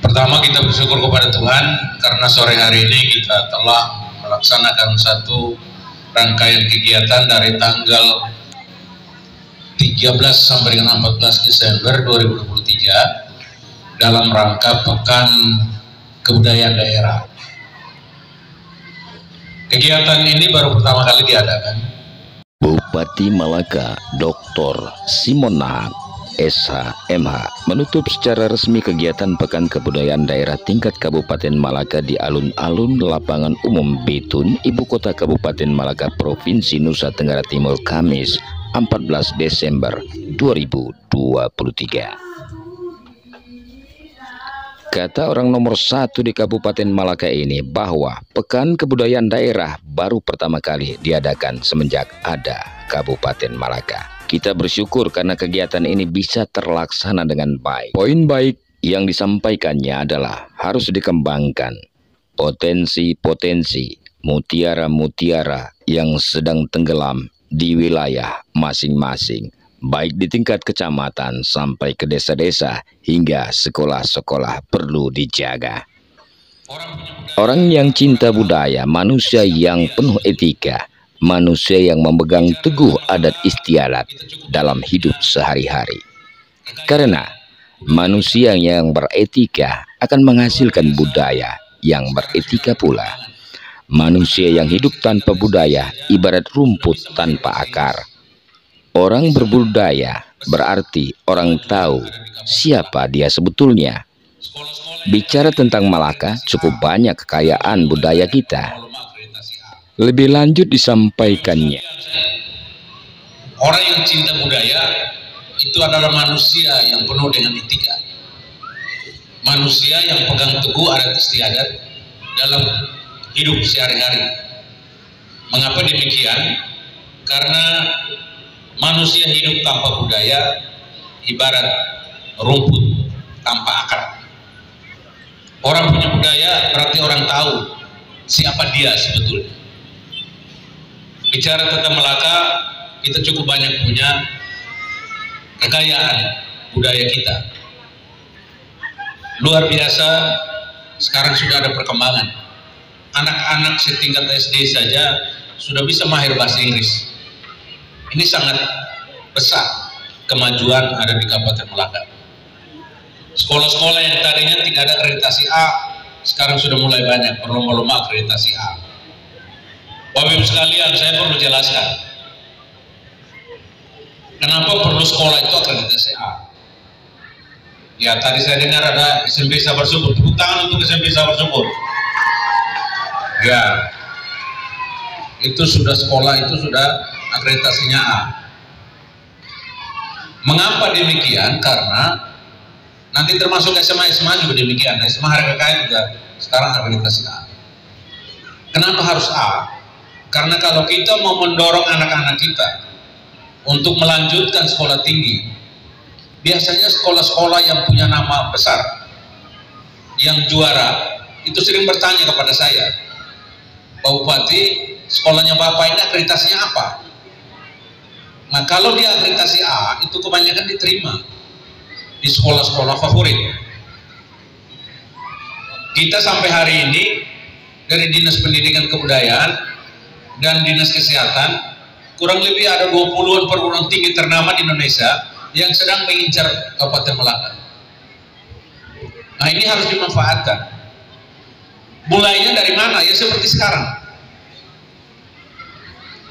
Pertama, kita bersyukur kepada Tuhan karena sore hari ini kita telah melaksanakan satu rangkaian kegiatan dari tanggal 13 sampai dengan 14 Desember 2023 dalam rangka Pekan Kebudayaan Daerah. Kegiatan ini baru pertama kali diadakan. Bupati Malaka Dr. Simon Nahak SH.MH menutup secara resmi kegiatan Pekan Kebudayaan Daerah tingkat Kabupaten Malaka di alun-alun Lapangan Umum Betun, Ibu Kota Kabupaten Malaka, Provinsi Nusa Tenggara Timur, Kamis 14 Desember 2023. Kata orang nomor satu di Kabupaten Malaka ini bahwa Pekan Kebudayaan Daerah baru pertama kali diadakan semenjak ada Kabupaten Malaka. Kita bersyukur karena kegiatan ini bisa terlaksana dengan baik. Poin baik yang disampaikannya adalah harus dikembangkan potensi-potensi mutiara-mutiara yang sedang tenggelam di wilayah masing-masing, baik di tingkat kecamatan sampai ke desa-desa hingga sekolah-sekolah perlu dijaga. Orang yang cinta budaya, manusia yang penuh etika, manusia yang memegang teguh adat istiadat dalam hidup sehari-hari. Karena manusia yang beretika akan menghasilkan budaya yang beretika pula. Manusia yang hidup tanpa budaya ibarat rumput tanpa akar. Orang berbudaya berarti orang tahu siapa dia sebetulnya. Bicara tentang Malaka, cukup banyak kekayaan budaya kita. Lebih lanjut disampaikannya. Orang yang cinta budaya itu adalah manusia yang penuh dengan etika. Manusia yang pegang teguh adat istiadat dalam hidup sehari-hari. Mengapa demikian? Karena manusia hidup tanpa budaya ibarat rumput tanpa akar. Orang punya budaya berarti orang tahu siapa dia sebetulnya. Bicara tentang Malaka, kita cukup banyak punya kekayaan budaya kita. Luar biasa, sekarang sudah ada perkembangan. Anak-anak setingkat SD saja sudah bisa mahir bahasa Inggris. Ini sangat besar kemajuan ada di Kabupaten Malaka. Sekolah-sekolah yang tadinya tidak ada akreditasi A, sekarang sudah mulai banyak berlomba-lomba akreditasi A. Bapak Ibu sekalian, saya perlu jelaskan kenapa perlu sekolah itu akreditasi A. Ya, tadi saya dengar ada SMP Sabar Subur. Tepuk tangan untuk SMP Sabar Subur. Ya, itu sudah sekolah, itu sudah akreditasinya A. Mengapa demikian? Karena nanti termasuk SMA juga demikian. SMA Harga Kaya juga sekarang akreditasi A. Kenapa harus A? Karena kalau kita mau mendorong anak-anak kita untuk melanjutkan sekolah tinggi, biasanya sekolah-sekolah yang punya nama besar, yang juara, itu sering bertanya kepada saya, Pak Bupati, sekolahnya Bapak ini akreditasinya apa? Nah, kalau dia akreditasi A, itu kebanyakan diterima di sekolah-sekolah favorit. Kita sampai hari ini dari Dinas Pendidikan Kebudayaan dan Dinas Kesehatan kurang lebih ada 20-an perguruan tinggi ternama di Indonesia yang sedang mengincar Kabupaten Malaka. Nah, ini harus dimanfaatkan. Mulainya dari mana? Ya seperti sekarang.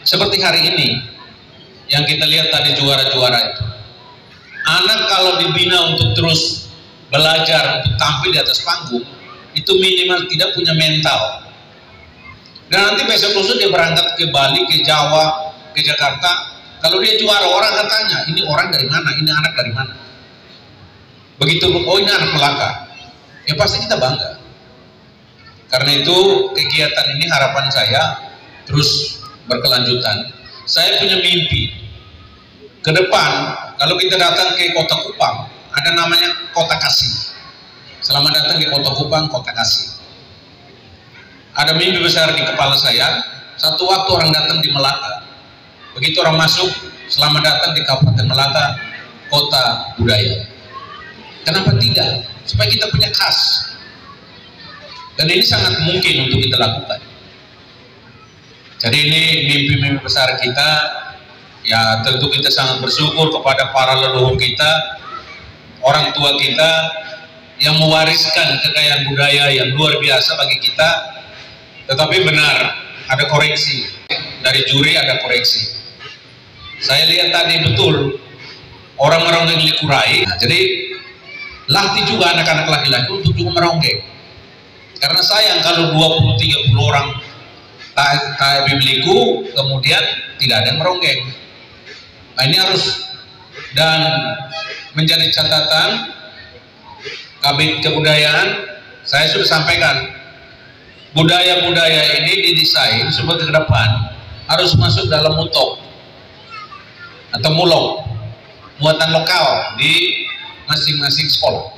Seperti hari ini yang kita lihat tadi juara-juara itu. Anak kalau dibina untuk terus belajar, untuk tampil di atas panggung, itu minimal tidak punya mental. Dan nanti besok lusa dia berangkat ke Bali, ke Jawa, ke Jakarta. Kalau dia juara, orang akan tanya, ini orang dari mana? Ini anak dari mana? Begitu, oh ini anak Malaka. Ya pasti kita bangga. Karena itu kegiatan ini harapan saya terus berkelanjutan. Saya punya mimpi. Ke depan, kalau kita datang ke Kota Kupang, ada namanya Kota Kasih. Selamat datang di Kota Kupang, Kota Kasih. Ada mimpi besar di kepala saya. Satu waktu orang datang di Malaka, begitu orang masuk, selamat datang di Kabupaten Malaka, Kota Budaya. Kenapa tidak? supaya kita punya khas. Dan ini sangat mungkin untuk kita lakukan. Jadi ini mimpi-mimpi besar kita. Ya tentu kita sangat bersyukur kepada para leluhur kita, orang tua kita yang mewariskan kekayaan budaya yang luar biasa bagi kita. Tetapi benar, ada koreksi dari juri, ada koreksi. Saya lihat tadi betul orang-orang yang likurai. Nah, jadi latih juga anak-anak laki-laki untuk juga meronggeng. Karena sayang kalau 20-30 orang TAEB liku kemudian tidak ada yang meronggeng. Nah, ini harus dan menjadi catatan Kabit Kebudayaan. Saya sudah sampaikan budaya-budaya ini didesain supaya ke depan harus masuk dalam mutok atau mulok muatan lokal di masing-masing sekolah.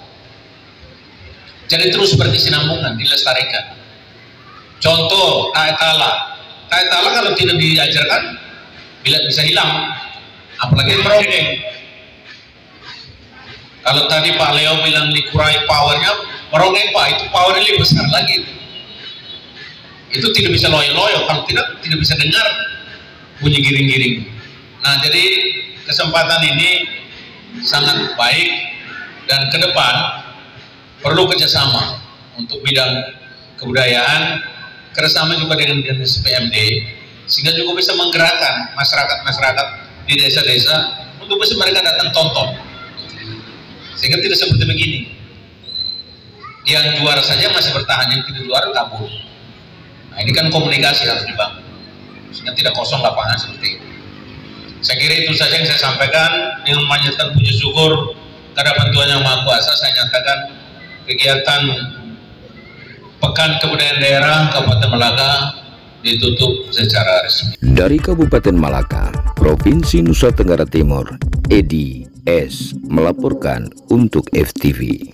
Jadi terus berkesinambungan, dilestarikan. Contoh Taetala kalau tidak diajarkan bisa hilang, apalagi meronggeng. Kalau tadi Pak Leo bilang dikurai powernya, meronggeng Pak, itu powernya lebih besar lagi. Itu tidak bisa loyo-loyo, kalau tidak bisa dengar bunyi giring-giring. Nah, jadi kesempatan ini sangat baik dan ke depan perlu kerjasama untuk bidang kebudayaan, kerjasama juga dengan dinas PMD, sehingga juga bisa menggerakkan masyarakat di desa-desa untuk bisa mereka datang tonton, sehingga tidak seperti begini. Yang juara saja masih bertahan, yang tidak juara kabur. Nah, ini kan komunikasi harus dibangun, sehingga tidak kosong lapangan seperti itu. Saya kira itu saja yang saya sampaikan. Dengan memanjatkan puji syukur kehadapan Tuhan Yang Maha Kuasa, saya nyatakan kegiatan Pekan Kebudayaan Daerah Kabupaten Malaka ditutup secara resmi. Dari Kabupaten Malaka, Provinsi Nusa Tenggara Timur, Edi S. melaporkan untuk FTV.